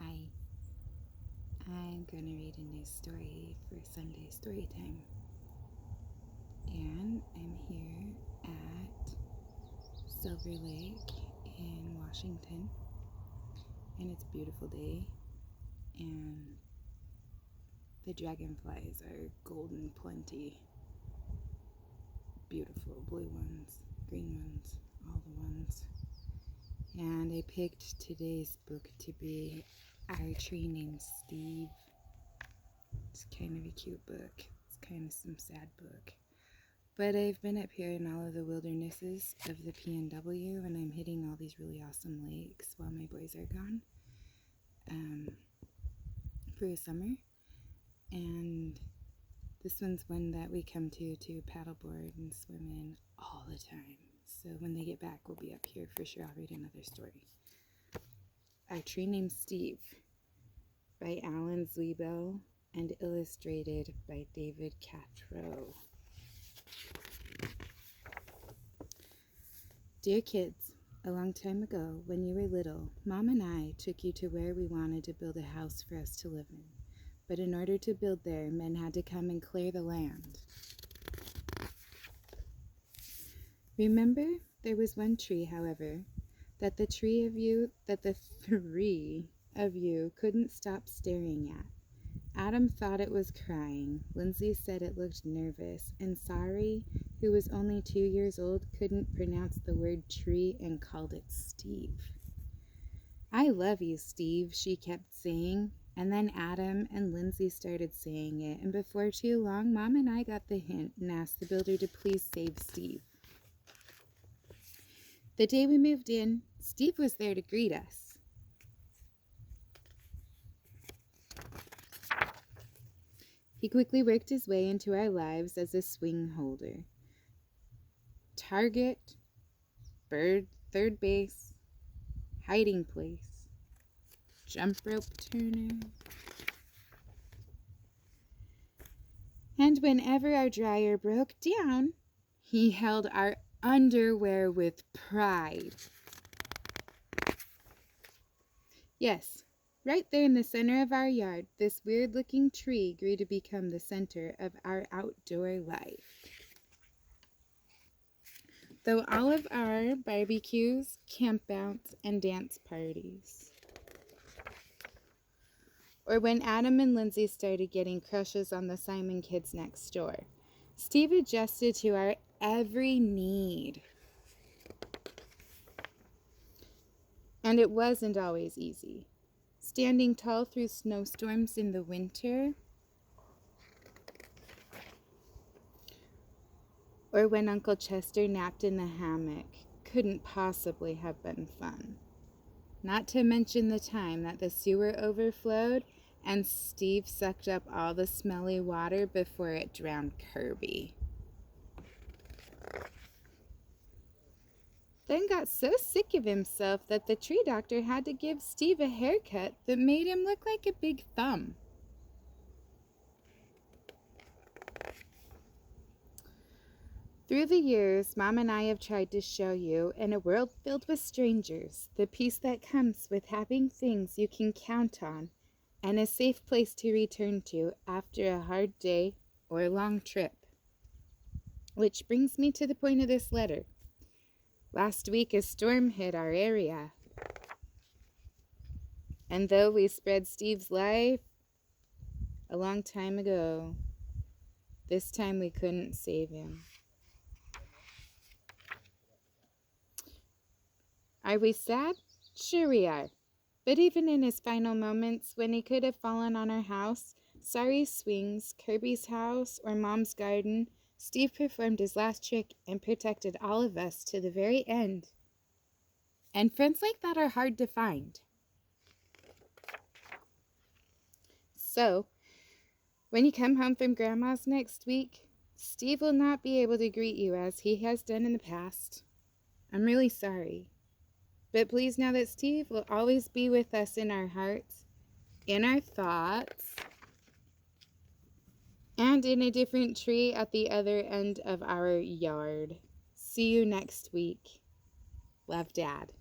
Hi, I'm going to read a new story for Sunday story time. And I'm here at Silver Lake in Washington. And it's a beautiful day. And the dragonflies are golden plenty. Beautiful blue ones, green ones, all the ones. And I picked today's book to be Our Tree Named Steve. It's kind of a cute book. It's kind of some sad book. But I've been up here in all of the wildernesses of the PNW, and I'm hitting all these really awesome lakes while my boys are gone for the summer. And this one's one that we come to paddleboard and swim in all the time. So when they get back, we'll be up here for sure. I'll read another story. Our Tree Named Steve by Alan Zwiebel and illustrated by David Catrow. Dear kids, a long time ago, when you were little, Mom and I took you to where we wanted to build a house for us to live in. But in order to build there, men had to come and clear the land. Remember, there was one tree, however, that the three of you couldn't stop staring at. Adam thought it was crying, Lindsay said it looked nervous, and Sari, who was only 2 years old, couldn't pronounce the word tree and called it Steve. I love you, Steve, she kept saying, and then Adam and Lindsay started saying it, and before too long, Mom and I got the hint and asked the builder to please save Steve. The day we moved in, Steve was there to greet us. He quickly worked his way into our lives as a swing holder. Target, bird, third base, hiding place, jump rope turner. And whenever our dryer broke down, he held our underwear with pride. Yes, right there in the center of our yard, this weird-looking tree grew to become the center of our outdoor life. Though all of our barbecues, campouts, and dance parties. Or when Adam and Lindsay started getting crushes on the Simon kids next door. Steve adjusted to our every need. And it wasn't always easy. Standing tall through snowstorms in the winter, or when Uncle Chester napped in the hammock, couldn't possibly have been fun. Not to mention the time that the sewer overflowed and Steve sucked up all the smelly water before it drowned Kirby. Then got so sick of himself that the tree doctor had to give Steve a haircut that made him look like a big thumb. Through the years, Mom and I have tried to show you, in a world filled with strangers, the peace that comes with having things you can count on and a safe place to return to after a hard day or a long trip. Which brings me to the point of this letter. Last week, a storm hit our area. And though we spread Steve's life a long time ago, this time we couldn't save him. Are we sad? Sure we are. But even in his final moments, when he could have fallen on our house, Sari's swings, Kirby's house, or Mom's garden, Steve performed his last trick and protected all of us to the very end. And friends like that are hard to find. So, when you come home from Grandma's next week, Steve will not be able to greet you as he has done in the past. I'm really sorry. But please know that Steve will always be with us in our hearts, in our thoughts, and in a different tree at the other end of our yard. See you next week. Love, Dad.